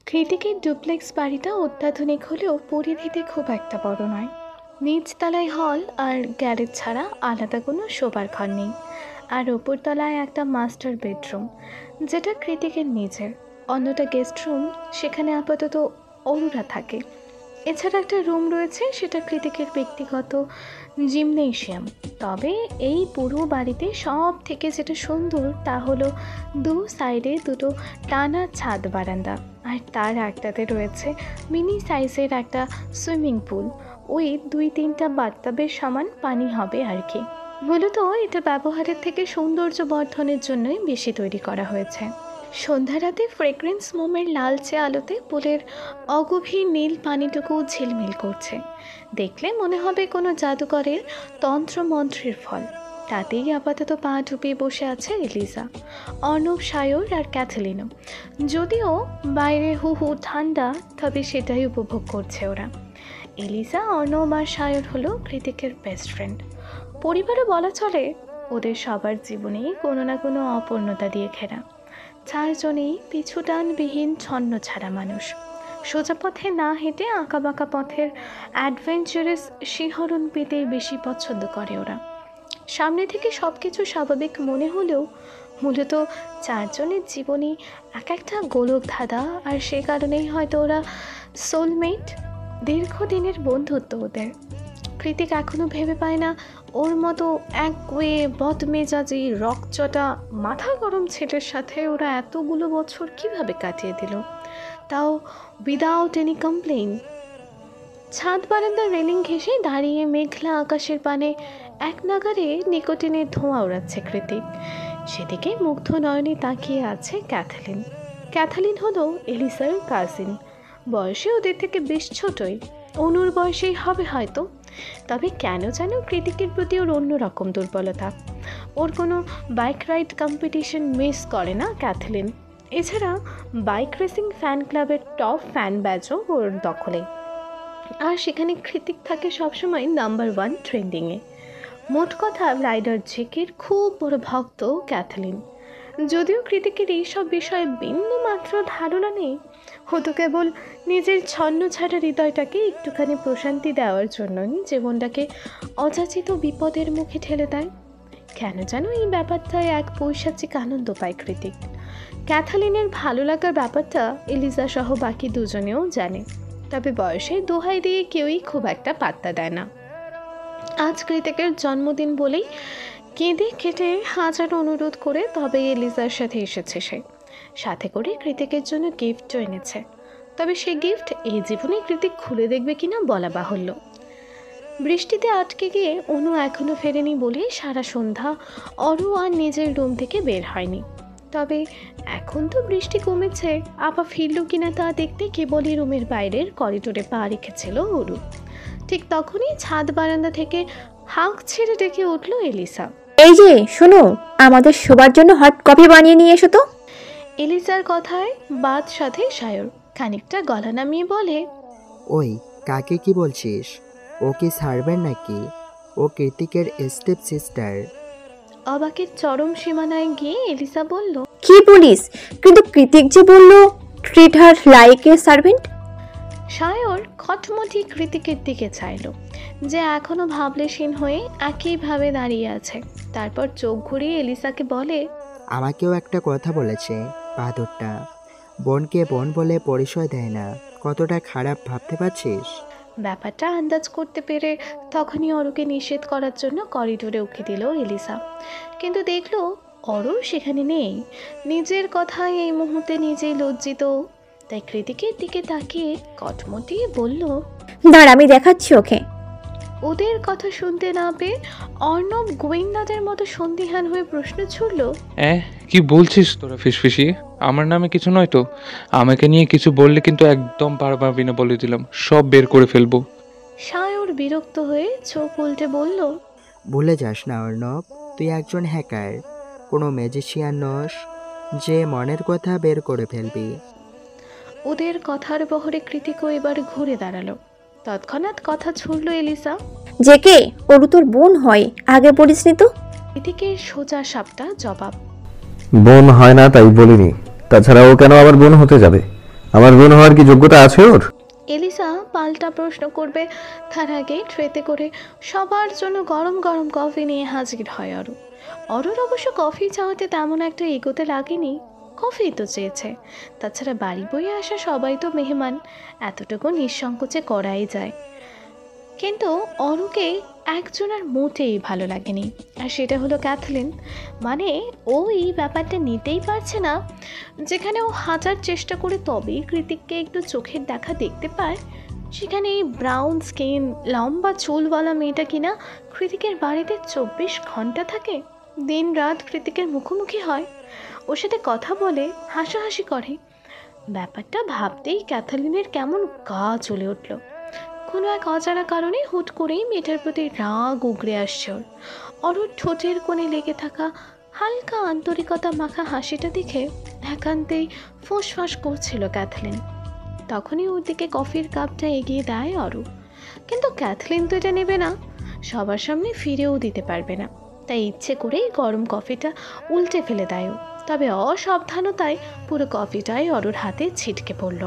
কৃতিকের duplex বাড়িটা অত্যাধুনিক হলেও পরিধিতে খুব একটা বড় নয়। নিচতলায় হল আর গ্যারেজ ছাড়া আলাদা কোনো শোবার ঘর নেই। আর ওপরতলায় একটা মাস্টার বেডরুম, যেটা কৃতিকের নিজের। অন্যটা গেস্ট রুম, সেখানে আপাতত অরুরা থাকে। এছাড়া একটা রুম রয়েছে, সেটা কৃতিকের ব্যক্তিগত জিমনেশিয়াম। তবে এই পুরো বাড়িতে সব থেকে যেটা সুন্দর তা হলো দু সাইডে দুটো টানা ছাদ বারান্দা, আর তার একটাতে রয়েছে মিনি সাইজের একটা সুইমিং পুল। ওই 2-3টা বাথটাবের সমান পানি হবে আর কি। মূলত এটা ব্যবহারের থেকে সৌন্দর্য বর্ধনের জন্যই বেশি তৈরি করা হয়েছে। সন্ধ্যা রাতে ফ্রেগ্রেন্স মোমের লালচে আলোতে পুলের অগভীর নীল পানিটুকু ঝিলমিল করছে। দেখলে মনে হবে কোনো জাদুকরের তন্ত্রমন্ত্রের ফল। তাতেই আপাতত পা ডুবিয়ে বসে আছে এলিজা, অর্ণব, সায়র আর ক্যাথলিনও। যদিও বাইরে হু হু ঠান্ডা, তবে সেটাই উপভোগ করছে ওরা। এলিজা, অর্ণব আর সায়র হলো কৃতিকের বেস্ট ফ্রেন্ড। পরিবারও বলা চলে। ওদের সবার জীবনেই কোনো না কোনো অপূর্ণতা দিয়ে ঘেরা। চারজনেই পিছুটানবিহীন ছন্ন ছাড়া মানুষ। সোজা পথে না হেঁটে আঁকাবাঁকা পথের অ্যাডভেঞ্চারাস শিহরণ পেতেই বেশি পছন্দ করে ওরা। সামনে থেকে সব কিছু স্বাভাবিক মনে হলেও মূলত চারজনের জীবনই এক একটা গোলক ধাঁধা, আর সে কারণেই হয়তো ওরা সোলমেট। দীর্ঘদিনের বন্ধুত্ব ওদের। কৃতিক এখনও ভেবে পায় না ওর মতো একগুঁয়ে বদমেজাজি রকচটা মাথা গরম ছেলের সাথে ওরা এতগুলো বছর কিভাবে কাটিয়ে দিল, তাও উইদাউট এনি কমপ্লেইন। ছাদ বারান্দার রেলিং ঘেঁষে দাঁড়িয়ে মেঘলা আকাশের পানে এক নাগারে নিকোটিনের ধোঁয়া ওড়াচ্ছে কৃতিক। সেদিকে মুগ্ধ নয়নে তাকিয়ে আছে ক্যাথলিন। ক্যাথলিন হলো এলিসার কাজিন। বয়সে ওদের থেকে বেশ ছোটই, অনুর বয়সেই হবে হয়তো। তবে কেন যেন কৃতিকের প্রতি ওর অন্যরকম দুর্বলতা। ওর কোনো বাইক রাইড কম্পিটিশন মিস করে না ক্যাথলিন। এছাড়া বাইক রেসিং ফ্যান ক্লাবের টপ ফ্যান ব্যাজও ওর দখলে। আর সেখানে কৃতিক থাকে সবসময় নাম্বার 1 ট্রেন্ডিংয়ে। মোট কথা, রাইডার জেকের খুব বড় ভক্ত ক্যাথলিন। যদিও কৃতিকের এইসব বিষয়ে বিন্দু মাত্র ধারণা নেই, হতো কেবল নিজের ছন্ন ছাড়া হৃদয়টাকে একটুখানি প্রশান্তি দেওয়ার জন্যই জীবনটাকে অযাচিত বিপদের মুখে ঠেলে দেয়। কেন যেন এই ব্যাপারটায় এক পৈশাচিক আনন্দ পায় কৃতিক। ক্যাথালিনের ভালো লাগার ব্যাপারটা এলিজা সহ বাকি দুজনেও জানে, তবে বয়সের দোহাই দিয়ে কেউই খুব একটা পাত্তা দেয় না। আজ কৃতিকের জন্মদিন বলেই কেঁদে কেটে হাজার অনুরোধ করে তবে এলিজার সাথে এসেছে সে। সাথে করে কৃতিকের জন্য গিফটও এনেছে। তবে সে গিফট এই জীবনে কৃতিক খুলে দেখবে কিনা বলা বাহুল্য। বৃষ্টিতে আটকে গিয়ে অনু এখনও ফেরেনি বলে সারা সন্ধ্যা অরু আর নিজের রুম থেকে বের হয়নি। তবে এখন তো বৃষ্টি কমেছে, আপা ফিরল কিনা তা দেখতে কেবলই রুমের বাইরের করিডোরে পা রেখেছিল অরু। ঠিক তখনই ছাদ বারান্দা থেকে হাঁক ছেড়ে ডেকে উঠল এলিসা। এই যে শোনো, আমাদের সবার জন্য হট কফি বানিয়ে নিয়ে এসো তো। এলিসার কথায় বাদ সাথে সায়র খানিকটা গলা নামিয়ে বলে, ওই কাকে কি বলছিস? ও কি সার্ভেন্ট নাকি? ও কৃতিকের স্টেপ সিস্টার। অবাকের চরম সীমানায় গিয়ে এলিসা বলল, কি বলিস? কিন্তু কৃতিক যে বললো treat her like a servant. Sayar খটমটি কৃতিকের দিকে চাইল, যে এখনো ভাবলেশীন হয়ে একইভাবে দাঁড়িয়ে আছে। তারপর চোখ ঘুরিয়ে এলিসাকে বলে, আমাকেও একটা কথা বলেছে বাহাদুরটা, বোনকে বোন বলে পরিচয় দেয় না। কতটা খারাপ ভাবতে পারছিস? ব্যাপারটা আন্দাজ করতে পেরে তখনই অরুকে নিষেধ করার জন্য করিডোরে উঠে দিল এলিসা। কিন্তু দেখলো অরু সেখানে নেই। নিজের কথায় এই মুহূর্তে নিজেই লজ্জিত। তাই কৃতিকের দিকে তাকিয়ে কটমটিয়ে বলল, দাঁড়া, আমি দেখাচ্ছি ওকে। ওদের কথা শুনতে না পেয়ে অর্ণব গোয়েন্দাদের মতো সন্দিহান হয়ে প্রশ্ন ছুড়ল, কি বলছিস তোরা ফিসফিসি? আমার নামে কিছু নয় তো? আমাকে নিয়ে কিছু বললে কিন্তু একদম পারবি না, বলে দিলাম, সব বের করে ফেলবো। সায়র বিরক্ত হয়ে চোখ উল্টে বলল, ভুলে যাস না অর্ণব, তুই একজন হ্যাকার, কোনো ম্যাজিশিয়ান নস যে মনের কথা বের করে ফেলবি। ওদের কথার বহরে কৃতিকও এবার ঘুরে দাঁড়ালো। তৎক্ষণাৎ কথা ছুড়ল এলিসা, যে কে? ওরু তোর বোন হয়, আগে বলিসনি তো। কৃতিকের সোজা সাপটা জবাব, বোন হয় না তাই বলিনি, তাছাড়া ও কেন আমার বোন হতে যাবে? আমার বোন হওয়ার কি যোগ্যতা আছে ওর? এলিসা পাল্টা প্রশ্ন করবে তার আগে ট্রেতে করে সবার জন্য গরম গরম কফি নিয়ে হাজির হয় অরুর অবশ্য কফি চাওয়াতে তেমন একটা এগোতে লাগেনি, কফি তো চেয়েছে। তাছাড়া বাড়ি বয়ে আসা সবাই তো মেহমান, এতটুকু নিঃসংকোচে করাই যায়। কিন্তু অরুকে একজনের মোটেই ভালো লাগেনি, আর সেটা হলো ক্যাথলিন। মানে ও এই ব্যাপারটা নিতেই পারছে না, যেখানে ও হাজার চেষ্টা করে তবেই কৃতিককে একটু চোখের দেখা দেখতে পায়, সেখানে এই ব্রাউন স্কিন লম্বা চুলওয়ালা মেয়েটা কিনা কৃতিকের বাড়িতে 24 ঘন্টা থাকে, দিন রাত কৃতিকের মুখোমুখি হয়, ওর সাথে কথা বলে, হাসাহাসি করে। ব্যাপারটা ভাবতেই ক্যাথলিনের কেমন গা জ্বলে উঠল। কোনো এক অজানা কারণে হুট করেই মেয়েটার প্রতি রাগ উগড়ে আসছে অরুর ঠোঁটের কোণে লেগে থাকা হালকা আন্তরিকতা মাখা হাসিটা দেখে একান্তেই ফোঁসফাঁস করছিল ক্যাথলিন। তখনই ওর দিকে কফির কাপটা এগিয়ে দেয় অরু, কিন্তু ক্যাথলিন তো এটা নেবে না, সবার সামনে ফিরেও দিতে পারবে না, তাই ইচ্ছে করেই গরম কফিটা উল্টে ফেলে দেয়। তবে অসাবধানতায় পুরো কফিটাই অরুর হাতে ছিটকে পড়ল।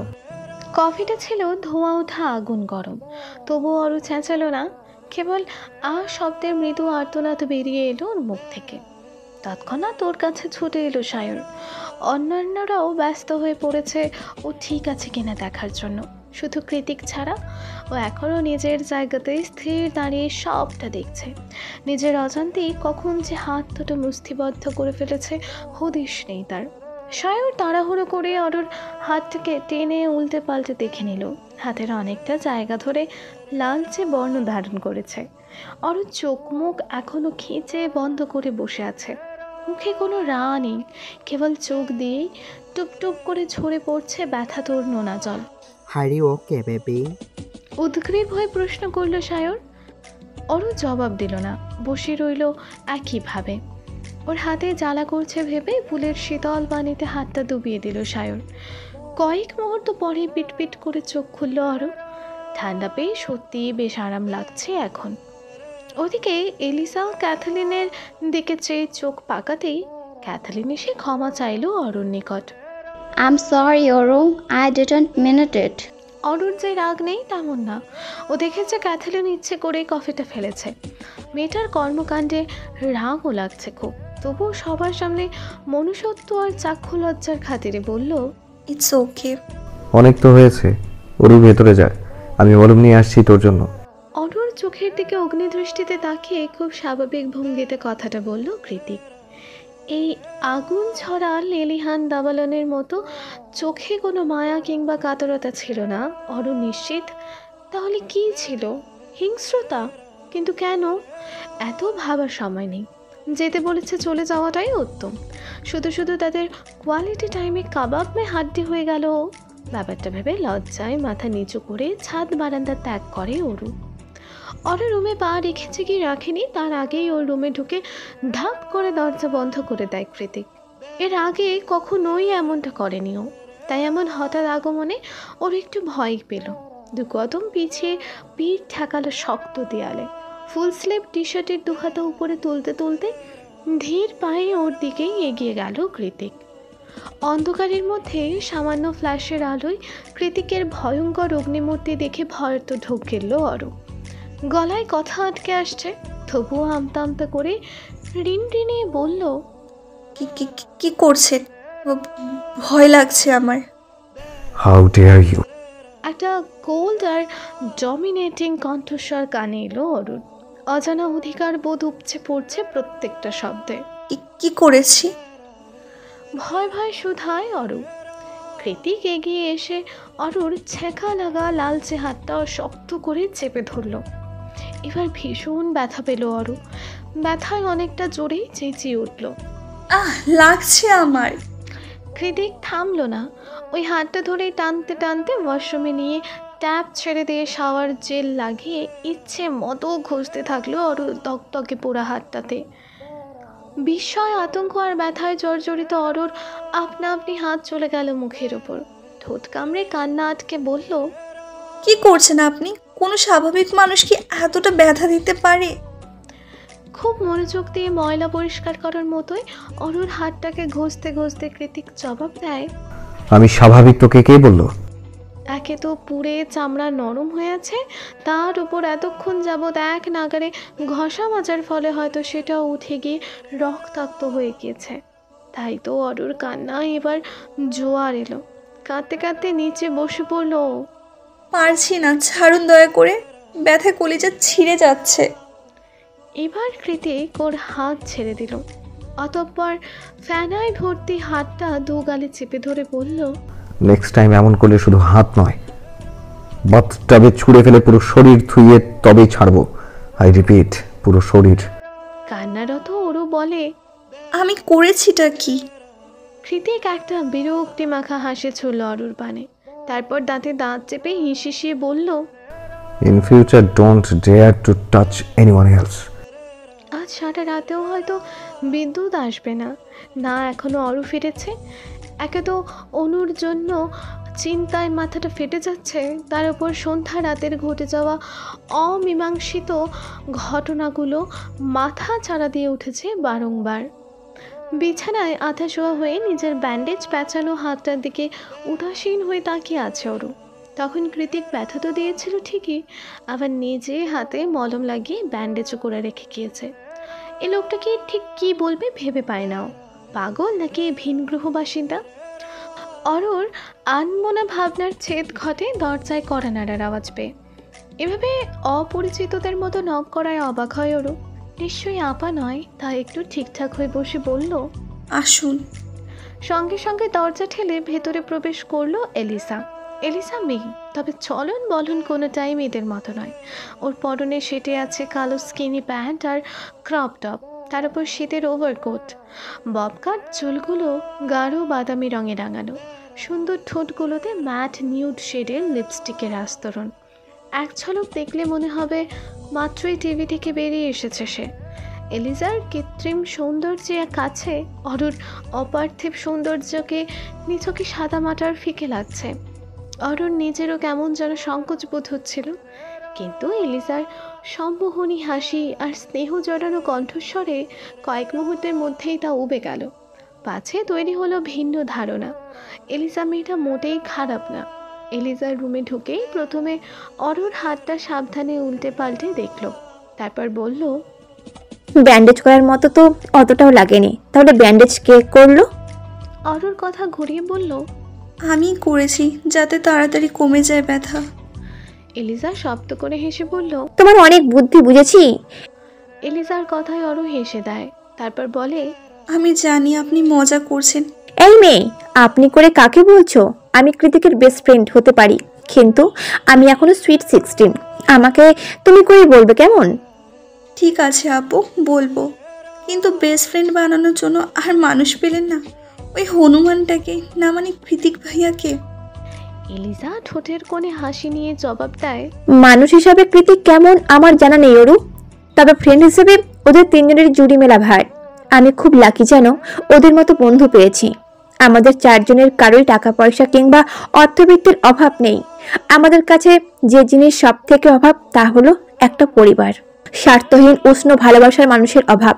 কফিটা ছিল ধোঁয়া ওঠা আগুন গরম, তবুও অরু চেঁচালো না, কেবল শব্দের মৃদু আর্তনাদ বেরিয়ে এলো ওর মুখ থেকে। তৎক্ষণাৎ ওর কাছে ছুটে এলো সায়র, অন্যান্যরাও ব্যস্ত হয়ে পড়েছে ও ঠিক আছে কিনা দেখার জন্য। শুধু কৃতিক ছাড়া ও এখনও নিজের জায়গাতে স্থির দাঁড়িয়ে সবটা দেখছে। নিজের অজান্তেই কখন যে হাত দুটো মুষ্টিবদ্ধ করে ফেলেছে হদিশ নেই তার। সায়র তাড়াহুড়ো করে অরুর হাতটাকে টেনে উল্টে পাল্টে দেখে নিল, হাতের অনেকটা জায়গা ধরে লালচে বর্ণ ধারণ করেছে। অরুর চোখ মুখ এখনো খিঁচে বন্ধ করে বসে আছে, মুখে কোনো রা নেই, কেবল চোখ দিয়েই টুপটুপ করে ঝরে পড়ছে ব্যথা তোর নোনা জল। হারি ওকে বেবি? উদ্গ্রীব হয়ে প্রশ্ন করল সায়র। অরু জবাব দিল না, বসে রইল একইভাবে। ওর হাতে জ্বালা করছে ভেবে ফুলের শীতল পানিতে হাতটা ডুবিয়ে দিল সায়র। কয়েক মুহূর্ত পরে পিটপিট করে চোখ খুলল অরু। ঠান্ডা পেয়ে সত্যি বেশ আরাম লাগছে এখন। ওদিকে এলিসা ক্যাথলিনের দিকে চেয়ে চোখ পাকাতেই ক্যাথলিন এসে ক্ষমা চাইল অরুর নিকট। I'm sorry, Oru. I didn't mean it. অরুর যে রাগ নেই তেমন না, ও দেখেছে ক্যাথলিন ইচ্ছে করে কফিটা ফেলেছে। মেয়েটার কর্মকাণ্ডে রাগও লাগছে খুব, তবুও সবার সামনে মনুষ্যত্ব আর চাক্ষু লজ্জার খাতিরে বলল, ইটস ওকে। অনেক তো হয়েছে, ওরু ভেতরে যায়, আমি মলম নিয়ে আসছি তোর জন্য। অরুর চোখের দিকে অগ্নিদৃষ্টিতে তাকিয়ে খুব স্বাভাবিক ভঙ্গিতে কথাটা বলল কৃতিক। এই আগুন ছড়া লেলিহান দাবালনের মতো চোখে কোনো মায়া কিংবা কাতরতা ছিল না, অরু নিশ্চিত। তাহলে কি ছিল? হিংস্রতা? কিন্তু কেন? এত ভাবার সময় নেই, যেতে বলেছে চলে যাওয়াটাই উত্তম। শুধু শুধু তাদের কোয়ালিটি টাইমে কাবাব মে হাড্ডি হয়ে গেল। ব্যাপারটা ভেবে লজ্জায় মাথা নিচু করে ছাদ বারান্দা ত্যাগ করে অরু। ওর রুমে পা রেখেছে কি রাখেনি তার আগেই ওর রুমে ঢুকে ধাপ করে দরজা বন্ধ করে দেয় কৃতিক। এর আগে কখনোই এমনটা করেনি ও, তাই এমন হঠাৎ আগমনে ওর একটু ভয় পেল। দু কদম পিছিয়ে পিঠ ঠেকালো শক্ত দেয়ালে। ফুল স্লিভ টি শার্টের দু হাতা উপরে তুলতে তুলতে ধীর পায়ে ওর দিকেই এগিয়ে গেল কৃতিক। অন্ধকারের মধ্যে সামান্য ফ্ল্যাশের আলোয় কৃতিকের ভয়ঙ্কর অগ্নিমূর্তি দেখে ভয় তো ঢোক গেল অরু। গলায় কথা আটকে আসছে, তবুও আমতা আমতা করে রিন রিনিয়ে বলল, কি করছে? ভয় লাগছে আমার। How dare you! একটা কোল্ড আর ডমিনেটিং কণ্ঠস্বর কানে এলো অরুর। অজানা অধিকার বোধ উপচে পড়ছে প্রত্যেকটা শব্দে। কি করেছি? ভয় ভয় শুধায় অরু। কৃতিক এগিয়ে এসে অরুর ছেঁকা লাগা লালচে হাতটা শক্ত করে চেপে ধরল। এবার ভীষণ ব্যথা পেল অরু, ব্যথায় অনেকটা জোরেই চেঁচিয়ে উঠল, লাগছে আমার। কৃতিক থামলো না, ওই হাতটা ধরেই টানতে টানতে ওয়াশরুমে নিয়ে ট্যাপ ছেড়ে দিয়ে শাওয়ার জেল লাগিয়ে ইচ্ছে মতো ঘষতে থাকলো অরুর তকতকে পোড়া হাতটাতে। বিস্ময়, আতঙ্ক আর ব্যথায় জর্জরিত অরুর আপনা আপনি হাত চলে গেল মুখের ওপর। ঠোঁট কামড়ে কান্না আটকে বলল, কি করছেন আপনি? কোনো স্বাভাবিক মানুষ কি এতটা ব্যথা দিতে পারে? খুব মনোযোগ দিয়ে ময়লা পরিষ্কার করার মতোই অরুর হাতটাকে ঘষতে ঘষতে কৃতিক জবাব দেয়, আমি স্বাভাবিক, তোকে কে বললো? একে তো পুড়ে চামড়া নরম হয়ে আছে, তার উপর এতক্ষণ যাবৎ এক নাগারে ঘষা মাজার ফলে হয়তো সেটাও উঠে গিয়ে রক্তাক্ত হয়ে গিয়েছে। তাই তো অরুর কান্না এবার জোয়ার এলো। কাঁদতে কাঁদতে নিচে বসে পড়ল ও। পারছি না, ছাড়ুন দয়া করে, ব্যথা কলিজা ছিঁড়ে যাচ্ছে। এবার কৃতিক ওর হাত ছেড়ে দিল। অতঃপর ফ্যানায় ভর্তি হাতটা দু গালে চেপে ধরে বলল, নেক্সট টাইম এমন করলে শুধু হাত নয়, বাথটাবে ছুঁড়ে ফেলে পুরো শরীর ধুইয়ে তবেই ছাড়বো। আই রিপিট, পুরো শরীর। কান্নারত ওরও বলে, আমি করেছিটা কি? কৃতিক একটা বিরক্তি মাখা হাসি ছুড়ল অরুর পানে। তারপর দাঁতে দাঁত চেপে হিসিয়ে বলল, in future don't dare to touch anyone else. আজ সারা রাতেও হয়তো বিদ্যুৎ আসবে না। না এখনো অরু ফিরেছে। একে তো অনুর জন্য চিন্তায় মাথাটা ফেটে যাচ্ছে, তার উপর সন্ধ্যা রাতের ঘটে যাওয়া অমীমাংসিত ঘটনাগুলো মাথা চাড়া দিয়ে উঠেছে বারংবার। বিছানায় আধা শোয়া হয়ে নিজের ব্যান্ডেজ প্যাঁচানো হাতটার দিকে উদাসীন হয়ে তাকিয়ে আছে অরু। তখন কৃতিক ব্যথা তো দিয়েছিল ঠিকই, আবার নিজে হাতে মলম লাগিয়ে ব্যান্ডেজও করে রেখে গিয়েছে। এই লোকটাকে ঠিক কি বলবে ভেবে পায় না। পাগল নাকি ভিন গ্রহ বাসিন্দা? অরুর আনমনা ভাবনার ছেদ ঘটে দরজায় কড়া নাড়ার আওয়াজ পেয়ে। এভাবে অপরিচিতদের মতো নক করায় অবাক হয় অরু। নিশ্চয়ই আপা নয়, তাই একটু ঠিকঠাক হয়ে বসে বলল, আসুন। সঙ্গে সঙ্গে দরজা ঠেলে ভেতরে প্রবেশ করলো এলিসা। এলিসা মেয়ে, তবে চলন বলন কোনোটাই মেয়েদের মতো নয়। ওর পরনে সেটে আছে কালো স্কিনি প্যান্ট আর ক্রপ টপ, তার উপর শীতের ওভারকোট। ববকাট চুলগুলো গাঢ় বাদামি রঙে রাঙানো, সুন্দর ঠোঁটগুলোতে ম্যাট নিউড শেডের লিপস্টিকের আস্তরণ। এক ঝলক দেখলে মনে হবে মাত্রই টিভি থেকে বেরিয়ে এসেছে সে। এলিজার কৃত্রিম সৌন্দর্যের কাছে অরুর অপার্থিব সৌন্দর্যকে নিছকে সাদা মাটার ফিকে লাগছে। অরুর নিজেরও কেমন যেন সংকোচ বোধ হচ্ছিল, কিন্তু এলিজার সম্মোহনী হাসি আর স্নেহ জড়ানো কণ্ঠস্বরে কয়েক মুহূর্তের মধ্যেই তা উবে গেল। পাছে তৈরি হলো ভিন্ন ধারণা, এলিজা মেয়েটা মোটেই খারাপ না। এলিজার রুমে ঢুকেই প্রথমে অরুর হাতটা সাবধানে উল্টে পাল্টে দেখল, তারপর বলল, ব্যান্ডেজ করার মতো তো অতটাও লাগেনি, তাহলে ব্যান্ডেজ কে করলো? অরুর কথা ঘুরিয়ে বলল, আমি করেছি, যাতে তাড়াতাড়ি কমে যায় ব্যথা। এলিজা শব্দ করে হেসে বলল। তোমার অনেক বুদ্ধি, বুঝেছি। এলিজার কথায় অরু হেসে দেয়, তারপর বলে, আমি জানি আপনি মজা করছেন। এই মেয়ে, আপনি করে কাকে বলছো? আমি কৃতিকের বেস্ট ফ্রেন্ড হতে পারি, কিন্তু আমি এখনো সুইট 16। আমাকে তুমি করে বলবে কেমন? ঠিক আছে আপু, বলবো, কিন্তু বেস্ট ফ্রেন্ড বানানোর জন্য আর মানুষ পেলেন না? ওই হনুমানটাকে, না মানে কৃতিক ভাইয়াকে। এলিজা ঠোঁটের কোণে হাসি নিয়ে জবাব দেয়, মানুষ হিসাবে কৃতিক কেমন আমার জানা নেই অরু, তবে ফ্রেন্ড হিসেবে ওদের তিনজনের জুড়ি মেলা ভার। আমি খুব লাকি যেন ওদের মতো বন্ধু পেয়েছি। আমাদের চারজনের কারোই টাকা পয়সা কিংবা অর্থবিত্তের অভাব নেই। আমাদের কাছে যে জিনিস সব থেকে অভাব তা হলো একটা পরিবার, স্বার্থহীন উষ্ণ ভালোবাসার মানুষের অভাব।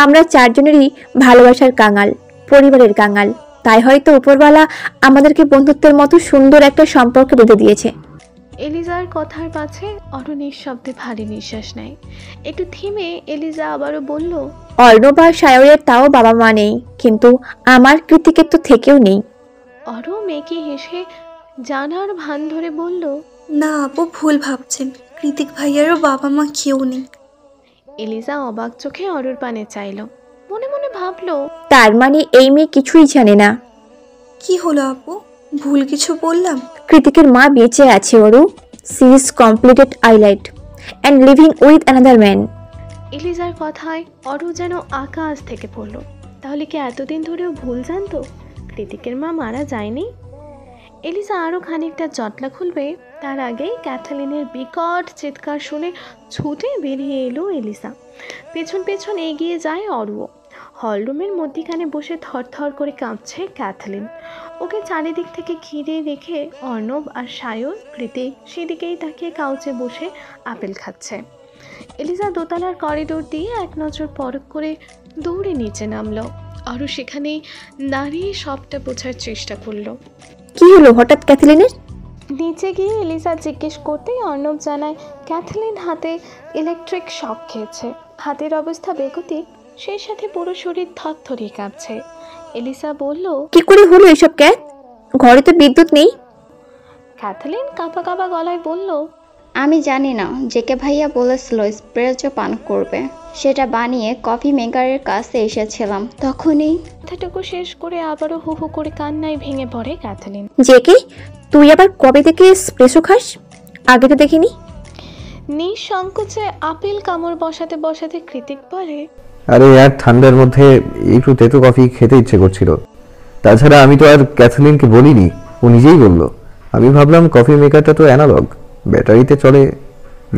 আমরা চারজনেরই ভালোবাসার কাঙাল, পরিবারের কাঙাল। তাই হয়তো উপরওয়ালা আমাদেরকে বন্ধুত্বের মতো সুন্দর একটা সম্পর্ক বেঁধে দিয়েছে। এলিজার কথার পাছে অরু নিঃশব্দে ভারী নিঃশ্বাস নেয়। একটু থেমে এলিজা আবারও বলল, অর্ণব আর সায়রের তাও বাবা মা নেই, কিন্তু আমার কৃতিকের তো থেকেও নেই। অরু মেয়েকে হেসে জানার ভান ধরে বলল, না আপু, ভুল ভাবছেন, কৃতিক ভাইয়ারও বাবা মা কেউ নেই। এলিজা অবাক চোখে অরুর পানে চাইল, মনে মনে ভাবলো, তার মানে এই মেয়ে কিছুই জানে না। কি হলো আপু, ভুল কিছু বললাম? কৃতিকের মা বেঁচে আছে Aru. She is completed alright and living with another man. এলিজার কথায় অরু যেন আকাশ থেকে পড়ল। তাহলে কি এতদিন ধরেও ভুল জানতো কৃতিকের মা মারা যায়নি? এলিজা আরও খানিকটা জটলা খুলবে, তার আগেই ক্যাথালিনের বিকট চিৎকার শুনে ছুটে বেরিয়ে এলো এলিজা। পেছন পেছন এগিয়ে যায় অরুও। হলরুমের মধ্যিখানে বসে থরথর করে কাঁপছে ক্যাথলিন। ওকে চারিদিক থেকে ঘিরে রেখে অর্ণব আর সায়র কৃতিক সেদিকেই তাকিয়ে কাউচে বসে আপেল খাচ্ছে। এলিজা দোতলার করিডোর দিয়ে এক নজর পরখ করে দৌড়ে নিচে নামলো। আরও সেখানেই দাঁড়িয়ে সবটা বোঝার চেষ্টা করলো। কি হলো হঠাৎ ক্যাথলিনের? নিচে গিয়ে এলিজা জিজ্ঞেস করতেই অর্ণব জানায় ক্যাথলিন হাতে ইলেকট্রিক শক খেয়েছে। হাতের অবস্থা বেগতিক, সেই সাথে পুরো শরীর থরথরিয়ে কাঁপছে। এলিজা বলল, কি করে হলো এসব ক্যাথ? ঘরে তো বিদ্যুৎ নেই। ক্যাথলিন কাঁপা কাঁপা গলায় বলল, আমি জানি না, জেকে ভাইয়া বলেছিল স্প্রেজো পান করবে, সেটা বানিয়ে কফি মেকারের কাছে এসেছিলাম, তখনই। কথাটুকু শেষ করে আবারও হু হু করে কান্নায় ভেঙে পড়ে ক্যাথলিন। জেকে, তুই আবার কবে থেকে স্প্রেসো খাস? আগে তো দেখিনি। নিঃসংকোচে আপেল কামড় বসাতে বসাতে কৃতিক বলে, আরে আর ঠান্ডার মধ্যে একটু তেতো কফি খেতে ইচ্ছে করছিল। তাছাড়া আমি তো আর ক্যাথলিনকে বলিনি, ও নিজেই বলল। আমি ভাবলাম কফি মেকারটা তো অ্যানালগ, ব্যাটারিতে চলে,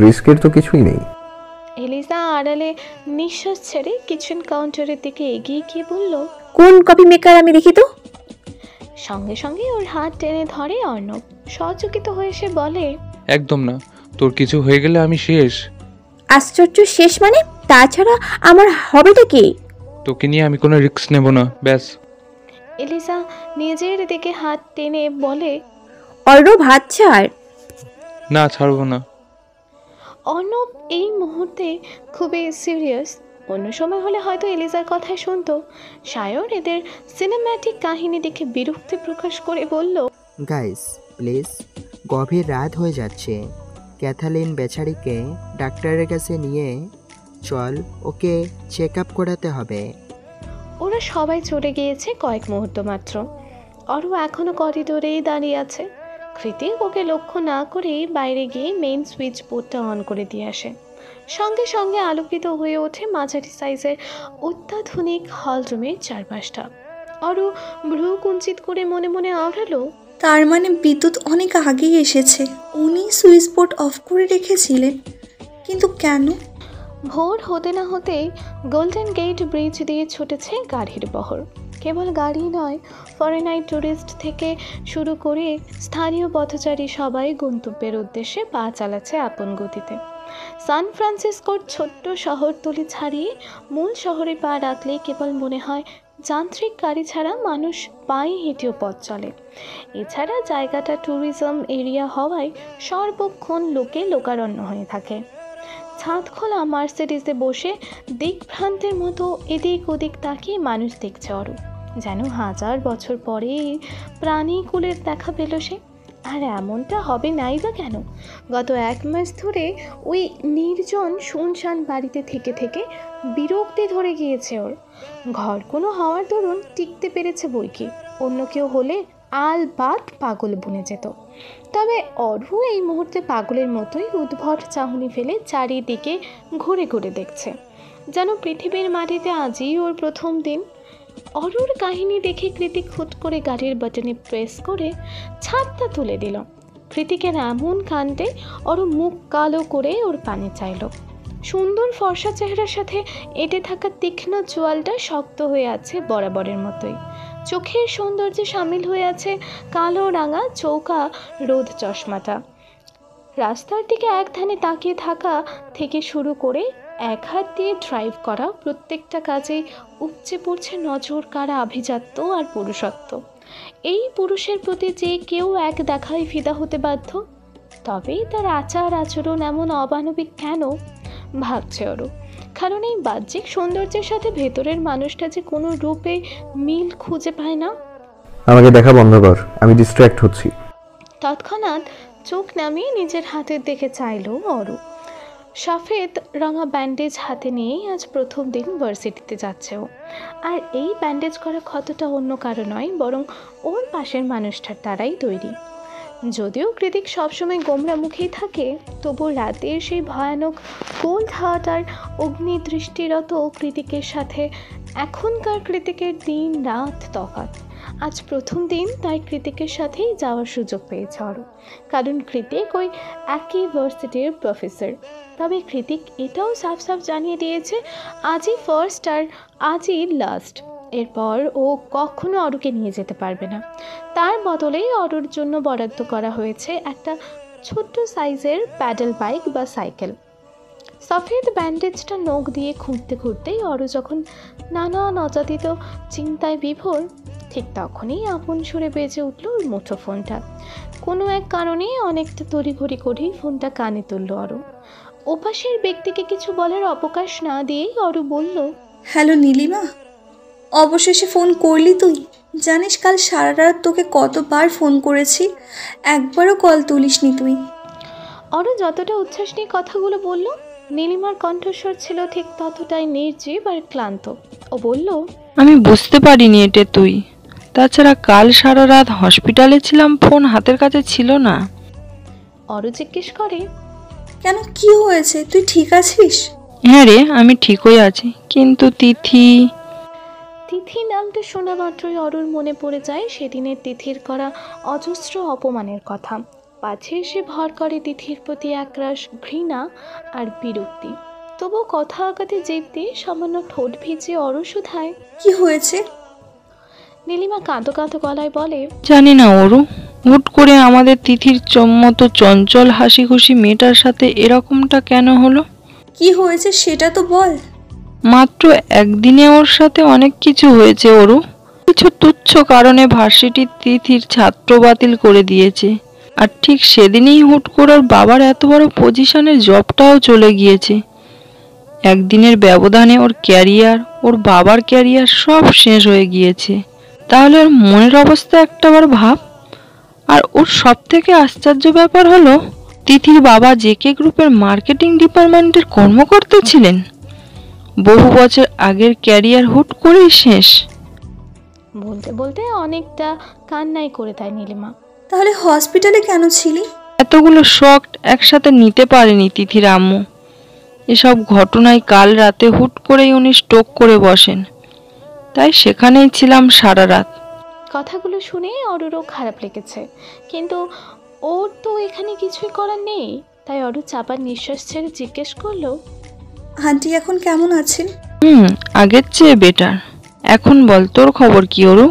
রিস্কের তো কিছুই নেই। এলিজা আড়ালে নিঃশ্বাস ছেড়ে কিচেন কাউন্টারের দিকে এগিয়ে গিয়ে বলল, কোন কফি মেকার আমি দেখি তো। সঙ্গে সঙ্গে ওর হাত টেনে ধরে অর্ণব। সচকিত হয়ে সে বলে, একদম না, তোর কিছু হয়ে গেলে আমি শেষ। আশ্চর্য, শেষ মানে? তাছাড়া আমার হবেটা কি? তোকে নিয়ে আমি কোনো রিস্ক নেব না, ব্যাস। এলিজা নিজের দিকে হাত টেনে বলে, অর্ণব হাত ছাড়। না, ছাড়বো না। অর্ণব এই মুহূর্তে খুবই সিরিয়াস। অন্য সময় হলে হয়তো এলিজার কথাই শুনতো। সায়র এদের সিনেম্যাটিক কাহিনী দেখে বিরক্তি প্রকাশ করে বলল, গাইস প্লিজ, গভীর রাত হয়ে যাচ্ছে। ক্যাথালিন বেচারিকে ডাক্তারের কাছে নিয়ে চল, ওকে চেক আপ করাতে হবে। ওরা সবাই চলে গিয়েছে কয়েক মুহূর্ত মাত্র। অরু এখনো করিডোরেই দাঁড়িয়ে আছে। কৃতিক ওকে লক্ষ্য না করেই বাইরে গিয়ে মেইন সুইচ বোর্ডটা অন করে দিয়ে আসে। সঙ্গে সঙ্গে আলোকিত হয়ে ওঠে মাঝারি সাইজের অত্যাধুনিক হলরুমের চারপাশটা। অরু ভ্রু কুঞ্চিত করে মনে মনে আওড়ালো, তার মানে বিদ্যুৎ অনেক আগেই এসেছে, উনি সুইচ বোর্ড অফ করে রেখেছিলেন, কিন্তু কেন? ভোর হতে না হতেই গোল্ডেন গেট ব্রিজ দিয়ে ছুটেছে গাড়ির বহর। কেবল গাড়ি নয়, ফরেনাইট ট্যুরিস্ট থেকে শুরু করে স্থানীয় পথচারী সবাই গন্তব্যের উদ্দেশ্যে পা চালাচ্ছে আপন গতিতে। সান ফ্রান্সিসকোর ছোট্ট শহরতলি ছাড়িয়ে মূল শহরে পা রাখলেই কেবল মনে হয় যান্ত্রিক গাড়ি ছাড়া মানুষ পায়ে হেঁটেও পথ চলে। এছাড়া জায়গাটা ট্যুরিজম এরিয়া হওয়ায় সর্বক্ষণ লোকে লোকারণ্য হয়ে থাকে। ছাদ খোলা মার্সিডিজে বসে দিকভ্রান্তের মতো এদিক ওদিক তাকিয়ে মানুষ দেখছে অরু, যেন 1000 বছর পরে প্রাণীকুলের দেখা পেল সে। আর এমনটা হবে নাই বা কেন? গত 1 মাস ধরে ওই নির্জন শুনশান বাড়িতে থেকে থেকে বিরক্তি ধরে গিয়েছে ওর। ঘর কোনো হওয়ার দরুন টিকতে পেরেছে বইকি, অন্য কেউ হলে আলবাত পাগল বনে যেত। তবে অরু এই মুহূর্তে পাগলের মতোই উদ্ভট চাহনি ফেলে চারিদিকে ঘুরে ঘুরে দেখছে, যেন পৃথিবীর মাটিতে আজই ওর প্রথম দিন। অরুর কাহিনী দেখে কৃতিক হুট করে গাড়ির বাটনে প্রেস করে ছাদটা তুলে দিল। কৃতিকের এমন কাণ্ডে অরু মুখ কালো করে ওর পানে চাইল। সুন্দর ফর্সা চেহারার সাথে এঁটে থাকা তীক্ষ্ণ চোয়ালটা শক্ত হয়ে আছে বরাবরের মতোই। চোখের সৌন্দর্যে সামিল হয়ে আছে কালো রাঙা চৌকা রোদ চশমাটা। রাস্তার দিকে এক ধ্যানে তাকিয়ে থাকা থেকে শুরু করে এক হাত দিয়ে ড্রাইভ করা প্রত্যেকটা কাজেই উপচে পড়ছে নজর কাড়া আভিজাত্য আর পুরুষত্ব। এই পুরুষের প্রতি যে কেউ এক দেখায় ফিদা হতে বাধ্য। তবেই তার আচার আচরণ এমন অমানবিক কেন ভাবছে ওরও। কারণ এই বাহ্যিক সৌন্দর্যের সাথে ভেতরের মানুষটা যে কোনো রূপে মিল খুঁজে পায় না। আমাকে দেখা বন্ধ কর, আমি ডিস্ট্র্যাক্ট হচ্ছি। তৎক্ষণাৎ চোখ নামিয়ে নিজের হাতের দিকে চাইল অরু। সফেদ রঙা ব্যান্ডেজ হাতে নিয়েই আজ প্রথম দিন ভার্সিটিতে যাচ্ছে ও। আর এই ব্যান্ডেজ করা ক্ষতটা অন্য কারো নয়, বরং ওর পাশের মানুষটার দ্বারাই তৈরি। যদিও কৃতিক সবসময় গোমরা মুখেই থাকে, তবু রাতের সেই ভয়ানক কোল্ড হার্ট আর অগ্নি দৃষ্টিরত কৃতিকের সাথে এখনকার কৃতিকের দিন রাত তফাৎ। আজ প্রথম দিন তাই কৃতিকের সাথেই যাওয়ার সুযোগ পেয়েছে অরু, কারণ কৃতিক ওই একই ভার্সিটির প্রফেসর। তবে কৃতিক এটাও সাফ সাফ জানিয়ে দিয়েছে আজই ফার্স্ট আর আজই লাস্ট। এরপর ও কখনো অরুকে নিয়ে যেতে পারবে না। তার বদলেই অরুর জন্য বরাদ্দ করা হয়েছে একটা ছোট্ট সাইজের প্যাডেল বাইক বা সাইকেল। সফেদ ব্যান্ডেজটা নখ দিয়ে খুঁড়তে খুঁড়তেই অরু যখন নানান অযাচিত চিন্তায় বিভোর, ঠিক তখনই আপন সুরে বেজে উঠল ওর মুঠো ফোনটা। কোনো এক কারণে অনেকটা তড়িঘড়ি করেই ফোনটা কানে তুলল অরু। ওপাশের ব্যক্তিকে কিছু বলার অবকাশ না দিয়েই অরু বলল, হ্যালো নীলিমা, অবশেষে ফোন করলি তুই? জানিস কাল সারা রাত তোকে কতবার ফোন করেছি, একবারও কল তুলিসনি তুই। অরু যতটা উচ্ছ্বাস নিয়ে কথাগুলো বলল, নীলিমার কণ্ঠস্বর ছিল ঠিক ততটাই নির্জীব আর ক্লান্ত। ও বলল, আমি বুঝতে পারিনি এটা তুই। তাছাড়া কাল সারা রাত হসপিটালে ছিলাম, ফোন হাতের কাছে ছিল না। অরু জিজ্ঞেস করে, কেন, কি হয়েছে, তুই ঠিক আছিস? হ্যাঁ রে, আমি ঠিকই আছি, কিন্তু তিথি। তিথি নামটা শোনা মাত্রই অরুর মনে পড়ে যায় সেদিনের তিথির করা অজস্র অপমানের কথা। পাছে এসে ভর করে তিথির প্রতি একরাশ ঘৃণা আর বিরক্তি। তবু কথা আগাতে জিভ দিয়ে সামান্য ঠোঁট ভিজে অরু শুধায়, কি হয়েছে? নীলিমা কাঁদো কাঁদো গলায় বলে, জানি না অরু, হুট করে আমাদের তিথির মতো চঞ্চল হাসি খুশি মেয়েটার সাথে এরকমটা কেন হলো? কি হয়েছে সেটা তো বল। মাত্র একদিনে ওর সাথে অনেক কিছু হয়েছে অরু। কিছু তুচ্ছ কারণে ভার্সিটির তিথির ছাত্র বাতিল করে দিয়েছে, আর ঠিক সেদিনই হুট করে ওর বাবার এত বড় পজিশনের জবটাও চলে গিয়েছে। একদিনের ব্যবধানে ওর ক্যারিয়ার, ওর বাবার ক্যারিয়ার সব শেষ হয়ে গিয়েছে। তাহলে ওর মনের অবস্থা একটাবার ভাব। আর ওর সব থেকে আশ্চর্য ব্যাপার হলো, তিথির বাবা জেকে গ্রুপের মার্কেটিং ডিপার্টমেন্টের কর্মকর্তা ছিলেন। বহু বছর আগের ক্যারিয়ার হুট করেই শেষ। বলতে বলতে অনেকটা কান্নাই করে দেয় নীলিমা। তাহলে হসপিটালে কেন ছিলি? এতগুলো শক একসাথে নিতে পারেনি তিথির আম্মু। এসব ঘটনায় কাল রাতে হুট করেই উনি স্ট্রোক করে বসেন, তাই সেখানেই ছিলাম সারা রাত। কথাগুলো শুনে অরুরও খারাপ লেগেছে, কিন্তু ওর তো এখানে কিছুই করার নেই। তাই অরু চাপার নিঃশ্বাস ছেড়ে জিজ্ঞেস করলো, আন্টি এখন কেমন আছেন? আগের চেয়ে বেটার। এখন বল, তোর খবর কি অরু?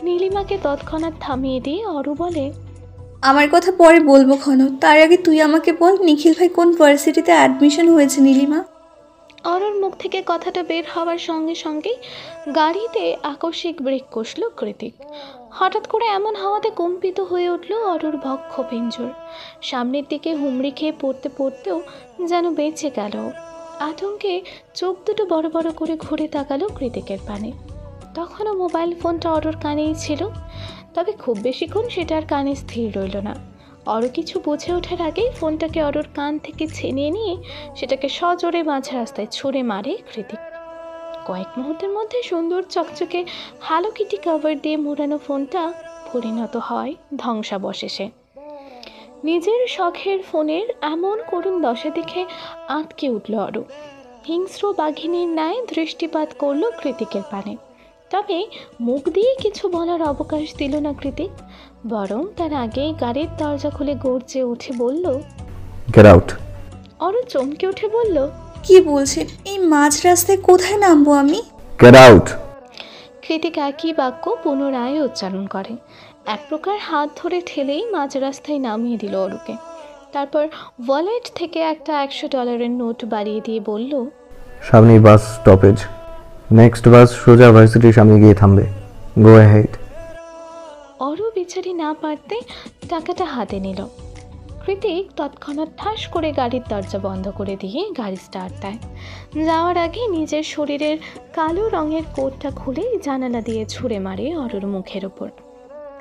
নীলিমাকে তৎক্ষণাৎ থামিয়ে দিয়ে অরু বলে, আমার কথা পরে বলবো ক্ষণ, তার আগে তুই আমাকে বল নিখিল ভাই কোন ভার্সিটিতে অ্যাডমিশন হয়েছে নীলিমা? অরুর মুখ থেকে কথাটা বের হওয়ার সঙ্গে সঙ্গেই গাড়িতে আকস্মিক ব্রেক কষল কৃতিক। হঠাৎ করে এমন হাওয়াতে কম্পিত হয়ে উঠল অরুর বক্ষ পিঞ্জর। সামনের দিকে হুমড়ি খেয়ে পড়তে পড়তেও যেন বেঁচে গেল। আতঙ্কে চোখ দুটো বড় বড় করে ঘুরে তাকালো কৃতিকের পানে। তখনও মোবাইল ফোনটা অরুর কানেই ছিল, তবে খুব বেশিক্ষণ সেটার কানে স্থির রইল না। অরু কিছু বুঝে ওঠার আগেই ফোনটাকে অরুর কান থেকে ছিনিয়ে নিয়ে সেটাকে সজোরে মাঝ রাস্তায় ছুঁড়ে মারে কৃতিক। কয়েক মুহূর্তের মধ্যে সুন্দর চকচকে হ্যালো কিটি কভার দিয়ে মোড়ানো ফোনটা পরিণত হয় ধ্বংসাবশেষে। নিজের শখের ফোনের এমন করুণ দশা দেখে আঁতকে উঠল অরু। হিংস্র বাঘিনীর ন্যায় দৃষ্টিপাত করল কৃতিকের পানে। তবে মুখ দিয়ে কিছু বলার অবকাশ দিল না কৃতিক, বরং তার আগেই গাড়ির দরজা খুলে গর্জে উঠে বলল, গেট আউট। অরু চমকে উঠে বলল, কি বলছেন, এই মাঝ রাস্তায় কোথায় নামবো আমি? Get out. কৃতিক একই বাক্য পুনরায় উচ্চারণ করে। এক প্রকার হাত ধরে ঠেলেই মাঝ রাস্তায় নামিয়ে দিল অরুকে। তারপর ওয়ালেট থেকে একটা $100 নোট বাড়িয়ে দিয়ে বলল, সামনেই বাস স্টপেজ, নেক্সট বাস সোজা ভার্সিটির সামনে গিয়ে থামবে, গো অ্যাহেড। অরু বিচারি না পারতে টাকাটা হাতে নিল। কৃতিক তৎক্ষণাৎ ঠাস করে গাড়ির দরজা বন্ধ করে দিয়ে গাড়ি স্টার্ট দেয়। যাওয়ার আগে নিজের শরীরের কালো রঙের কোটটা খুলে জানালা দিয়ে ছুঁড়ে মারে অরুর মুখের ওপর।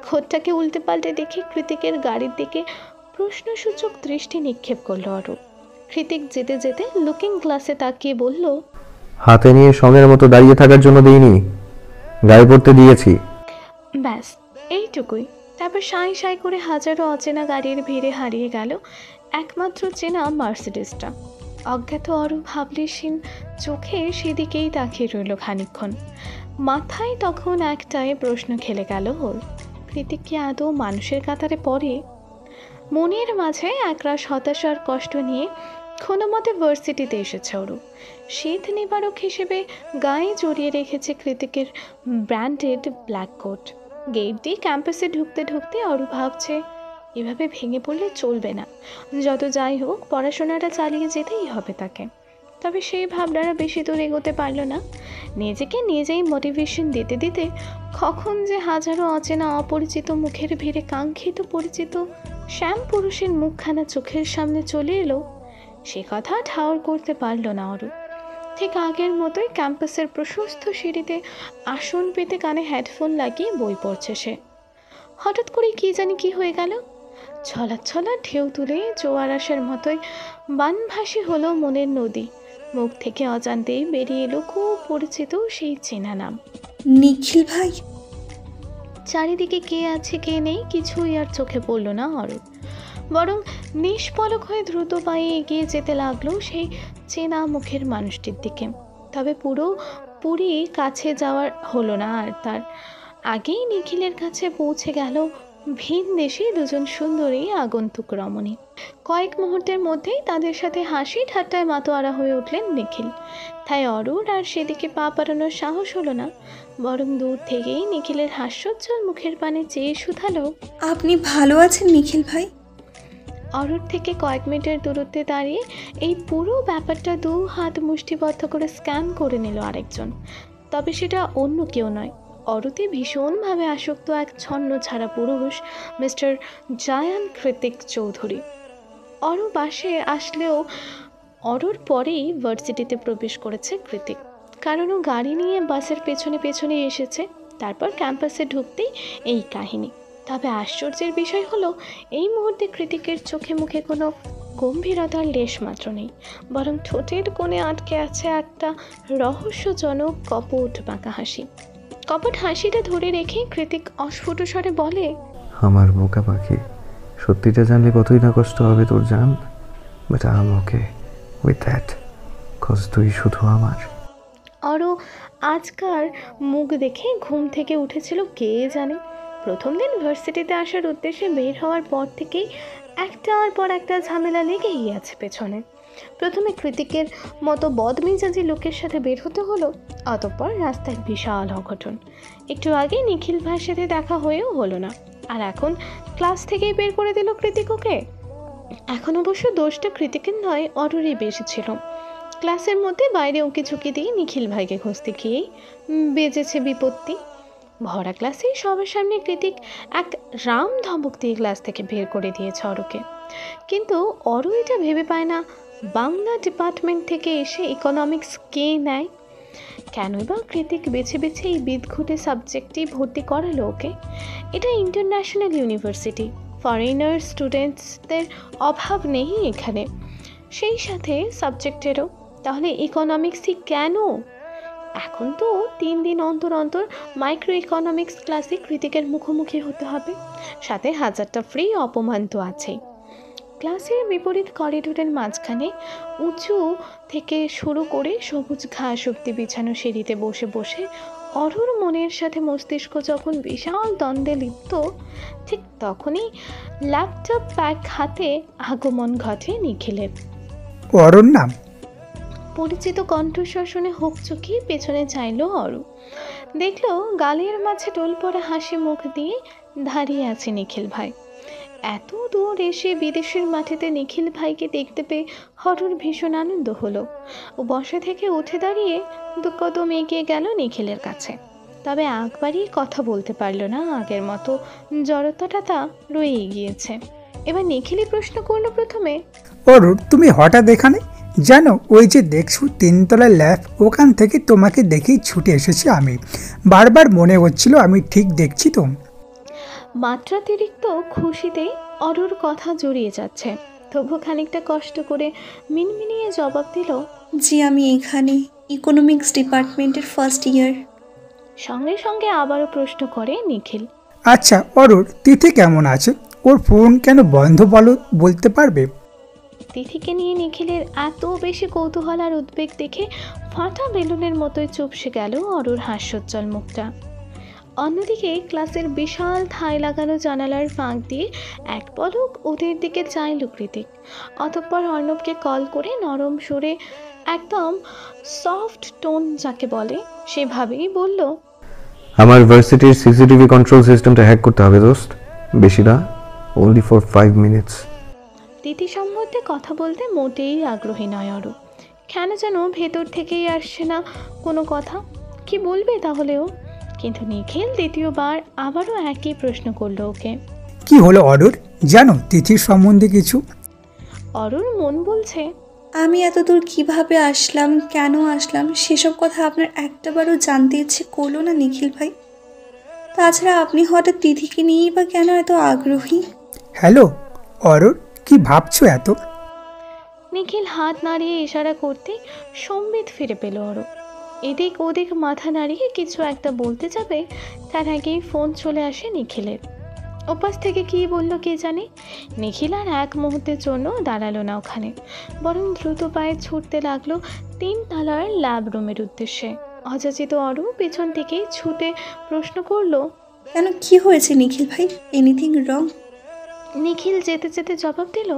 কোটটাকে উল্টে পাল্টে দেখে কৃতিকের গাড়ির দিকে প্রশ্নসূচক দৃষ্টি নিক্ষেপ করলো অরু। কৃতিক যেতে যেতে লুকিং গ্লাসে তাকিয়ে বলল, হাতে নিয়ে সঙ্গের মতো দাঁড়িয়ে থাকার জন্য দিইনি, গায়ে পড়তে দিয়েছি। ব্যাস এইটুকুই। তারপর সাঁই সাঁই করে হাজারো অচেনা গাড়ির ভিড়ে হারিয়ে গেল একমাত্র চেনা মার্সিডিসটা। অজ্ঞাত অরু ভাবলেশীন চোখে সেদিকেই তাকিয়ে রইল খানিকক্ষণ। মাথায় তখন একটাই প্রশ্ন খেলে গেল ওর, কৃতিক কি আদৌ মানুষের কাতারে পড়ে? মনের মাঝে একরাশ হতাশার কষ্ট নিয়ে কোনো মতে ভার্সিটিতে এসেছে অরু। শীত নিবারক হিসেবে গায়ে জড়িয়ে রেখেছে কৃতিকের ব্র্যান্ডেড ব্ল্যাক কোট। গেট দিয়ে ক্যাম্পাসে ঢুকতে ঢুকতে অরু ভাবছে, এভাবে ভেঙে পড়লে চলবে না। যত যাই হোক পড়াশোনাটা চালিয়ে যেতেই হবে তাকে। তবে সেই ভাবনারা বেশি দূর এগোতে পারল না। নিজেকে নিজেই মোটিভেশন দিতে দিতে কখন যে হাজারো অচেনা অপরিচিত মুখের ভিড়ে কাঙ্ক্ষিত পরিচিত শ্যাম পুরুষের মুখখানা চোখের সামনে চলে এলো, সে কথা ঠাউর করতে পারল না অরু। ঠিক আগের মতোই ক্যাম্পাসের প্রশস্ত সিঁড়িতে আসন পেতে কানে হেডফোন লাগিয়ে বই পড়ছে সে। হঠাৎ করে কি জানি কি হয়ে গেল, ছলা ঢেউ তুলে জোয়ার আসার মতোই বানভাসী হলো মনের নদী। মুখ থেকে অজান্তেই বেরিয়ে এলো খুব পরিচিত সেই চেনা নাম, নিখিল ভাই। চারিদিকে কে আছে কে নেই কিছুই আর চোখে পড়ল না অরূপ, বরং নিষ্পলক হয়ে দ্রুত পায়ে এগিয়ে যেতে লাগলো সেই চেনা মুখের মানুষটির দিকে। তবে পুরোপুরি কাছে যাওয়ার হলো না আর তার। আগেই নিখিলের কাছে পৌঁছে গেল ভিন দেশে দুজন সুন্দরী আগন্তুক রমণী। কয়েক মুহূর্তের মধ্যেই তাদের সাথে হাসি ঠাট্টায় মাতোয়ারা হয়ে উঠলেন নিখিল। তাই অরুণ আর সেদিকে পা বাড়ানোর সাহস হলো না, বরং দূর থেকেই নিখিলের হাস্যোজ্জ্বল মুখের পানে চেয়ে শুধালো, আপনি ভালো আছেন নিখিল ভাই? অরুণ থেকে কয়েক মিটার দূরত্বে দাঁড়িয়ে এই পুরো ব্যাপারটা দু হাত মুষ্টিবদ্ধ করে স্ক্যান করে নিল আরেকজন। তবে সেটা অন্য কেউ নয়, অরুতে ভীষণভাবে আসক্ত এক ছন্ন ছাড়া পুরুষ, মিস্টার জায়ান কৃতিক চৌধুরী। অরু বাসে আসলেও অরুর পরেই ভার্সিটিতে প্রবেশ করেছে কৃতিক, কারণ ও গাড়ি নিয়ে বাসের পেছনে পেছনে এসেছে। তারপর ক্যাম্পাসে ঢুকতেই এই কাহিনী। তবে আশ্চর্যের বিষয় হলো এই মুহূর্তে কৃতিকের চোখে মুখে কোনো গম্ভীরতার লেশ মাত্র নেই, বরং ঠোঁটের কোণে আটকে আছে একটা রহস্যজনক কপট বাঁকা হাসি। কপট হাসিটা ধরে রেখে কৃতিক অস্ফুট স্বরে বলে, আমার বোকা পাখি, সত্যিটা জানলে কতই না কষ্ট হবে তোর জান, but I am okay with that, cause তুই শুধু আমার। অরু আজকার মুখ দেখে ঘুম থেকে উঠেছিল কে জানে। প্রথম দিন ভার্সিটিতে আসার উদ্দেশ্যে বের হওয়ার পর থেকেই একটার পর একটা ঝামেলা লেগেই আছে পেছনে। প্রথমে কৃতিকের মতো বদমেজাজি লোকের সাথে বের হতে হলো, অতঃপর রাস্তায় বিশাল অঘটন। একটু আগে নিখিল ভাইয়ের সাথে দেখা হয়েও হলো না, আর এখন ক্লাস থেকেই বের করে দিল কৃতিককে। এখন অবশ্য দোষটা কৃতিকের নয়, অরুরই বেশি ছিল। ক্লাসের মধ্যে বাইরে উঁকি ঝুঁকি দিয়ে নিখিল ভাইকে খুঁজতে গিয়েই বেজেছে বিপত্তি। ভরা ক্লাসে সবার সামনে কৃতিক এক রাম ধমক দিয়ে ক্লাস থেকে বের করে দিয়েছে অরুকে। কিন্তু অরু এটা ভেবে পায় না বাংলা ডিপার্টমেন্ট থেকে এসে ইকোনমিক্স কে নেয়, কেনই বা কৃতিক বেছে বেছে এই বিদঘুটে সাবজেক্টই ভর্তি করালো ওকে। এটা ইন্টারন্যাশনাল ইউনিভার্সিটি, ফরেনার স্টুডেন্টসদের অভাব নেই এখানে, সেই সাথে সাবজেক্টেরও। তাহলে ইকোনমিক্সই কেন? এখন তো 3 দিন অন্তর অন্তর মাইক্রো ইকোনমিক্স ক্লাসে কৃতিকের মুখোমুখি হতে হবে, সাথে 1000টা ফ্রি অপমান তো আছেই। ক্লাসের বিপরীত করিডোরের মাঝখানে উঁচু থেকে শুরু করে সবুজ ঘাস অব্দি বিছানো সিঁড়িতে বসে বসে অরুর মনের সাথে মস্তিষ্ক যখন বিশাল দ্বন্দ্বে লিপ্ত, ঠিক তখনই ল্যাপটপ ব্যাগ হাতে আগমন ঘটে নিখিলের। অরুর নাম? পরিচিত কণ্ঠস্বর শুনে হোক চুকিয়ে পেছনে চাইল অরু। দেখলো গালের মাঝে টোল পড়া হাসি মুখ দিয়ে দাঁড়িয়ে আছে নিখিল ভাই। এত দূর এসে বিদেশের মাটিতে নিখিল ভাইকে দেখতে পেয়ে অরুর ভীষণ আনন্দ হলো। ও বসা থেকে উঠে দাঁড়িয়ে 2 কদম এগিয়ে গেল নিখিলের কাছে। তবে আগ বাড়িয়ে কথা বলতে পারলো না, আগের মতো জড়তাটা তা রয়ে গিয়েছে। এবার নিখিলই প্রশ্ন করলো প্রথমে, অরুর তুমি হঠাৎ এখানে? জানো ওই যে দেখছো 3 তলার ল্যাব, ওখান থেকে তোমাকে দেখেই ছুটে এসেছি আমি। বারবার মনে হচ্ছিল আমি ঠিক দেখছি তো। মাত্রাতিরিক্ত খুশিতে অরুর কথা জড়িয়ে যাচ্ছে, তবু খানিকটা কষ্ট করে মিনমিনিয়ে জবাব দিল, জি আমি এখানে ইকোনমিক্স ডিপার্টমেন্টের ফার্স্ট ইয়ার। সঙ্গে সঙ্গে আবারও প্রশ্ন করে নিখিল, আচ্ছা অরুর, তিথি কেমন আছে? ওর ফোন কেন বন্ধ বলতে পারবে? তিথিকে নিয়ে নিখিলের এত বেশি কৌতূহল আর উদ্বেগ দেখে ফাটা বেলুনের মতোই চুপসে গেল অরুর হাস্যোজ্জ্বল মুখটা। অন্যদিকে ক্লাসের বিশাল ঠাই লাগানো জানালার ফাঁক দিয়ে এক পলক ওদের দিকে চাইল কৃতিক। অতঃপর অর্ণবকে কল করে নরম সুরে, একদম সফট টোন যাকে বলে সেভাবেই বলল, আমার ভার্সিটির সিসিটিভি কন্ট্রোল সিস্টেমটা হ্যাক করতে হবে দোস্ত, বেশি না। only for 5 minutes. তিথি সম্বন্ধে কথা বলতে মোটেই আগ্রহী নয় অরু। কেন যেন ভেতর থেকেই আসছে না কোনো কথা। কি বলবে তাহলেও? কিন্তু নিখিল দ্বিতীয়বার আবারও একই প্রশ্ন করলো ওকে। কি হলো অরুর? জানো তিথির সম্বন্ধে কিছু? অরুর মন বলছে, আমি এতদূর কিভাবে আসলাম, কেন আসলাম সেসব কথা আপনার একটাবারও জানতে ইচ্ছে করলো না নিখিল ভাই? তাছাড়া আপনি হঠাৎ তিথিকে নিয়েই বা কেন এত আগ্রহী? হ্যালো অরুর, কি ভাবছো এত? নিখিল হাত নাড়িয়ে ইশারা করতে সম্বিত ফিরে পেল অরু। এদিক ওদিক মাথা নাড়িয়ে কিছু একটা বলতে যাবে, তার আগেই ফোন চলে আসে নিখিলের। ওপাশ থেকে কি বললো কে জানে। নিখিল আর এক মুহূর্তের জন্য দাঁড়ালো না ওখানে, বরং দ্রুত পায়ে ছুটতে লাগলো 3 তলার ল্যাব রুমের উদ্দেশ্যে। অযাচিত অরু পেছন থেকেই ছুটে প্রশ্ন করলো, কেন, কি হয়েছে নিখিল ভাই? Anything wrong? নিখিল যেতে যেতে জবাব দিল,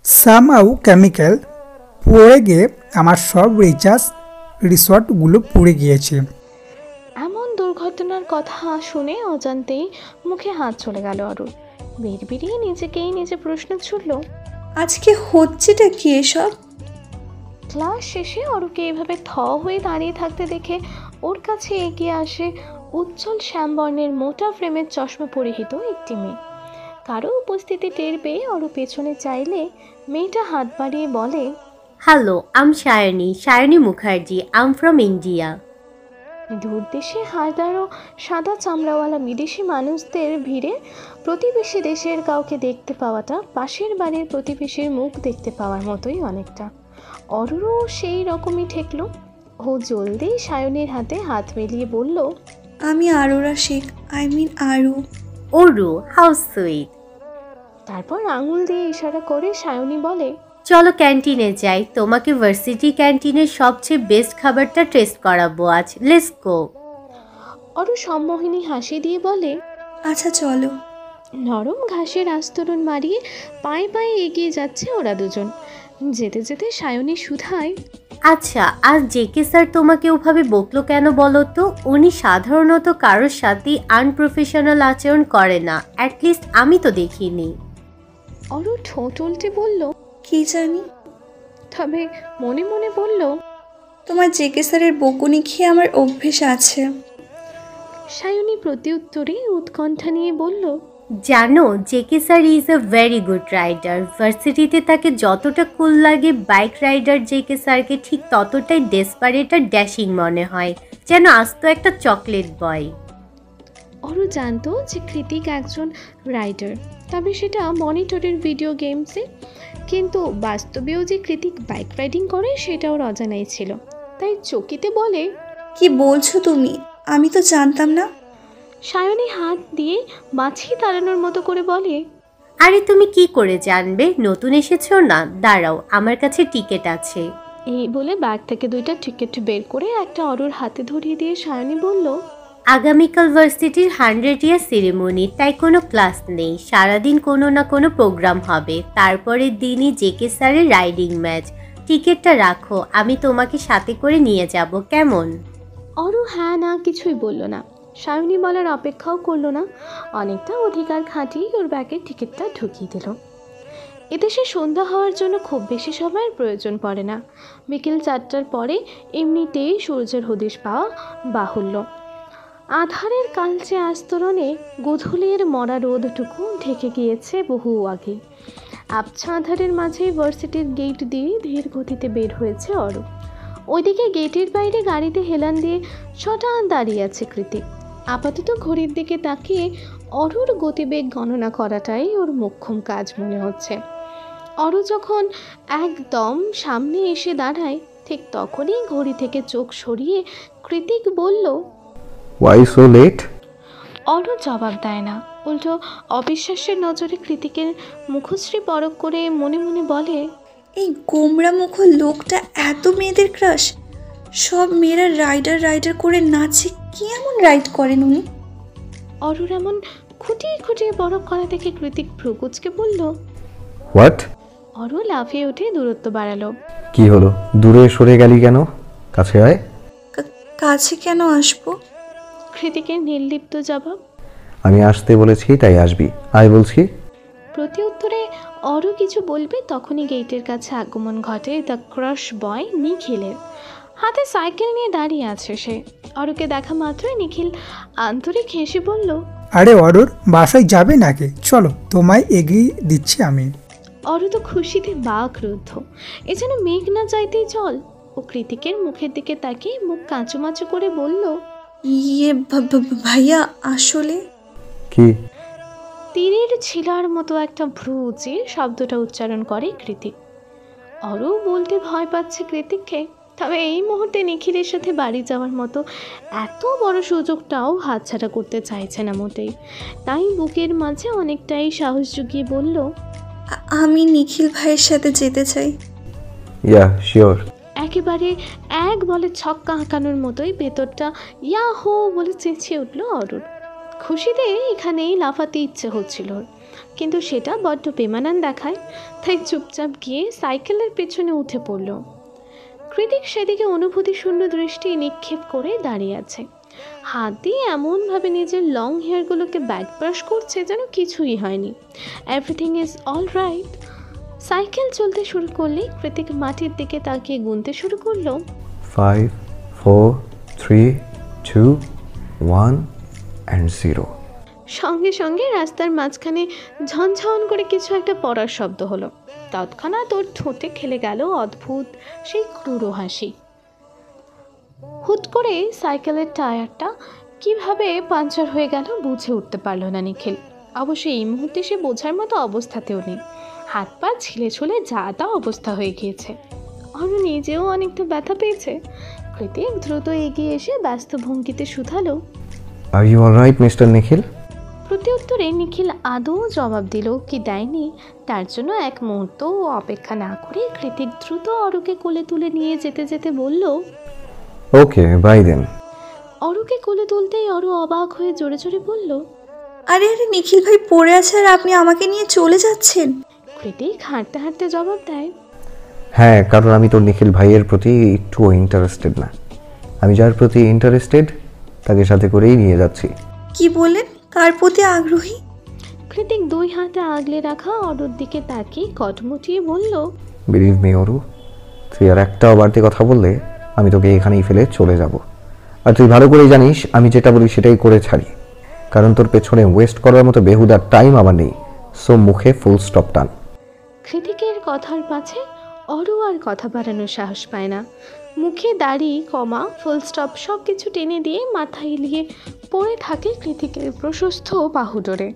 সামহাউ কেমিক্যাল পড়ে গিয়ে আমার সব রিসর্টগুলো পুড়ে গিয়েছে। এমন দুর্ঘটনার কথা শুনে অজান্তেই মুখে হাত চলে গেল অরুর। বিড়বিড়িয়ে নিজেকেই নিজে প্রশ্ন ছুড়ল, আজকে হচ্ছেটা কি এসব? ক্লাস শেষে অরুকে এভাবে থ হয়ে দাঁড়িয়ে থাকতে দেখে ওর কাছে এগিয়ে আসে উজ্জ্বল শ্যামবর্ণের মোটা ফ্রেমের চশমা পরিহিত একটি মেয়ে। কারো উপস্থিতি টের পেয়ে অরু পেছনে চাইলে মেয়েটা হাত বাড়িয়ে বলে, hello, I'm Sayani Mukherjee, I'm from India. দূর দেশে হাজারো সাদা চামড়াওয়ালা বিদেশি মানুষদের ভিড়ে প্রতিবেশী দেশের কাউকে দেখতে পাওয়াটা পাশের বাড়ির প্রতিবেশীর মুখ দেখতে পাওয়ার মতোই অনেকটা। অরুরও সেই রকমই ঠেকল। ও জলদি সায়নীর হাতে হাত মিলিয়ে বলল, আমি আরোরা শেখ, আরু। Oru, how sweet. তারপর আঙুল দিয়ে ইশারা করে সায়নী বলে, চলো ক্যান্টিনে যাই, তোমাকে ভার্সিটি ক্যান্টিনের সবচেয়ে বেস্ট খাবারটা টেস্ট করাবো আজ, লেটস গো। অরু সম্মোহিনী হাসি দিয়ে বলে, আচ্ছা চলো। নরম ঘাসের আস্তরণ মারিয়ে পায়ে পায়ে এগিয়ে যাচ্ছে ওরা দুজন। যেতে যেতে সায়নী শুধায়, আচ্ছা, আজ জেকে স্যার তোমাকে ওভাবে বকলো কেন বলো তো? উনি সাধারণত কারোর সাথেই আনপ্রফেশনাল আচরণ করে না, অ্যাটলিস্ট আমি তো দেখিনি। অরু ঠোঁট উল্টে বলল, কি জানি, তবে মনে মনে বলল, তোমার জেকে স্যারের বকুনি খেয়ে আমার অভ্যেস আছে। সায়নী প্রতি উত্তরে উৎকণ্ঠা নিয়ে বলল, জানো, JK sir is a very good rider. ভার্সিটিতে তাকে যতটা কুল লাগে, বাইক রাইডার জেকে স্যারকে ঠিক ততটাই ডেসপারেট আর ড্যাশিং মনে হয়, যেন আস্ত একটা চকলেট বয়। অরু জানতো যে কৃতিক একজন রাইডার, তবে সেটা মনিটরের ভিডিও গেমসে, কিন্তু বাস্তবেও যে কৃতিক বাইক রাইডিং করে সেটা ওর অজানাই ছিল। তাই চকিতে বলে, কি বলছো তুমি? আমি তো জানতাম না। সায়নী হাত দিয়ে মাছি তাড়ানোর মতো করে বলে, আরে তুমি কি করে জানবে? নতুন এসেছো না? দাঁড়াও, আমার কাছে টিকিট আছে। এই বলে ব্যাগ থেকে 2টা টিকিট বের করে একটা অরুর হাতে ধরিয়ে দিয়ে সায়নী বলল, আগামীকাল ভার্সিটির 100 ইয়ার সেরেমনি, তাই কোনো ক্লাস নেই, সারাদিন কোনো না কোনো প্রোগ্রাম হবে, তারপরের দিনই জেকে স্যারের রাইডিং ম্যাচ। টিকিটটা রাখো, আমি তোমাকে সাথে করে নিয়ে যাব, কেমন? অরু হ্যাঁ না কিছুই বলল না। সায়নী বলার অপেক্ষাও করলো না, অনেকটা অধিকার খাটিয়ে ওর ব্যাগের টিকিটটা ঢুকিয়ে দিল। এদেশে সন্ধ্যা হওয়ার জন্য খুব বেশি সময়ের প্রয়োজন পড়ে না। বিকেল 4টার পরে এমনিতেই সূর্যের হদিশ পাওয়া বাহুল্য। আধারের কালচে আস্তরণে গোধূলির মরা রোদটুকু ঢেকে গিয়েছে বহু আগে। আবছা আধারের মাঝেই ভার্সিটির গেট দিয়ে ধীর গতিতে বের হয়েছে অরু। ওইদিকে গেটের বাইরে গাড়িতে হেলান দিয়ে ছটান দাঁড়িয়ে আছে কৃতিক। আপাতত ঘড়ির দিকে তাকিয়ে অরুর গতিবেগ গণনা করাটাই ওর মোক্ষম কাজ মনে হচ্ছে। অরু যখন একদম সামনে এসে দাঁড়ায়, ঠিক তখনই ঘড়ি থেকে চোখ সরিয়ে কৃতিক বলল, Why so late? অরু জবাব দেয় না, উল্টো অবিশ্বাসের নজরে কৃতিকের মুখশ্রী পরখ করে মনে মনে বলে, এই গোমরা মুখ লোকটা এত মেয়েদের ক্রাশ। সব মেয়েরা রাইডার করে নাচে, কি এমন রাইড করেন উনি? অরুর এমন খুঁটিয়ে খুঁটিয়ে পরখ করা দেখে কৃতিক ভ্রুকুচকে বলল, হোয়াট? অরু লাফিয়ে উঠে দূরত্ব বাড়ালো। কি হলো, দূরে সরে গেলি কেন? কাছে আয়। কাছে কেন আসবো? কৃতিকের নির্লিপ্ত জবাব, আমি আসতে বলেছি তাই আসবি, আয় বলছি। প্রতি উত্তরে অরু কিছু বলবে তখনই গেটের কাছে আগমন ঘটে দ্য ক্রাশ বয় নিখিলের। হাতে সাইকেল নিয়ে দাঁড়িয়ে আছে সে। অরুকে দেখা মাত্রই নিখিল আন্তরিক হেসে বলল, আরে অরুর বাসায় যাবে নাকি? চলো তোমায় এগিয়ে দিচ্ছি আমি। অরু তো খুশিতে বাকরুদ্ধ, এ যেন মেঘ না চাইতেই জল। ও কৃতিকের মুখের দিকে তাকিয়ে মুখ কাঁচুমাচু করে বলল, ইয়ে ভাইয়া আসলে কি? তীরের ছিলার মতো একটা ভ্রু উঁচিয়ে শব্দটা উচ্চারণ করে কৃতিক। অরু বলতে ভয় পাচ্ছে কৃতিককে, তবে এই মুহূর্তে নিখিলের সাথে বাড়ি যাওয়ার মতো এত বড় সুযোগটাও হাতছাড়া করতে চাইছে না মোটেই। তাই বুকের মাঝে অনেকটাই সাহস জুগিয়ে বলল, আমি নিখিল ভাইয়ের সাথে যেতে চাই। Yeah sure. একেবারে এক বলে ছক্কা হাঁকানোর মতোই ভেতরটা ইয়া হো বলে চেঁচিয়ে উঠল অরুর। খুশিতে এখানেই লাফাতে ইচ্ছে হচ্ছিল, কিন্তু সেটা বড্ড বেমানান দেখায়। তাই চুপচাপ গিয়ে সাইকেলের পেছনে উঠে পড়ল। কৃতিক সেদিকে অনুভূতি শূন্য দৃষ্টি নিক্ষেপ করে দাঁড়িয়ে আছে। হাত দিয়ে এমনভাবে নিজের লং হেয়ারগুলোকে ব্যাক ব্রাশ করছে যেন কিছুই হয়নি। Everything is all right. Cycle চলতে শুরু করলে কৃতিক মাটির দিকে তাকিয়ে গুনতে শুরু করলো, 5 4 3 2 1 and 0। সঙ্গে সঙ্গে রাস্তার মাঝখানে ঝনঝন করে কিছু একটা পড়ার শব্দ হলো। তৎক্ষণাৎ ওর ঠোঁটে খেলে গেল অদ্ভুত সেই ক্রূর হাসি। হুট করে সাইকেলের টায়ারটা কিভাবে পাঞ্চার হয়ে গেল বুঝে উঠতে পারল না নিখিল। অবশ্য এই মুহূর্তে সে বোঝার মতো অবস্থাতেও নেই। হাত পা ছিলে ছুলে যা তা অবস্থা হয়ে গিয়েছে। অরু নিজেও অনেকটা ব্যথা পেয়েছে। কৃতিক দ্রুত এগিয়ে এসে ব্যস্ত ভঙ্গিতে শুধালো, আর ইউ অলরাইট মিস্টার নিখিল? প্রতি উত্তরে নিখিল আদৌ জবাব দিল কি দেয়নি তার জন্য এক মুহূর্ত অপেক্ষা না করে কৃতিক দ্রুত অরুকে কোলে তুলে নিয়ে যেতে যেতে বলল, ওকে বাই দেন। অরুকে কোলে তুলতেই অরু অবাক হয়ে জোরে জোরে বলল, আরে আরে নিখিল ভাই পড়ে আছে আর আপনি আমাকে নিয়ে চলে যাচ্ছেন? কৃতিক হাঁটতে হাঁটতে জবাব দেয়, হ্যাঁ, কারণ আমি তো নিখিল ভাইয়ের প্রতি একটু ইন্টারেস্টেড না। আমি যার প্রতি ইন্টারেস্টেড তাকে সাথে করেই নিয়ে যাচ্ছি। কি বলেন? কার প্রতি আগ্রহী? কৃতিক দুই হাতে আগলে রাখা অরুর দিকে তাকিয়ে কটমুটিয়ে বলল, বিলিভ মি অরু, তুই আর একটাও বাড়তি কথা বললে আমি তোকে এখানেই ফেলে চলে যাব। আর তুই ভালো করেই জানিস আমি যেটা বলি সেটাই করে ছাড়ি, কারণ তোর পেছনে ওয়েস্ট করার মতো বেহুদার টাইম আমার নেই। সো মুখে ফুল স্টপ টান। কৃতিকের কথার পাছে অরু আর কথা বাড়ানোর সাহস পায় না। মুখে দাড়ি কমা ফুল স্টপ সব কিছু টেনে দিয়ে মাথা হিলিয়ে পড়ে থাকে কৃতিকের প্রশস্ত বাহুডোরে।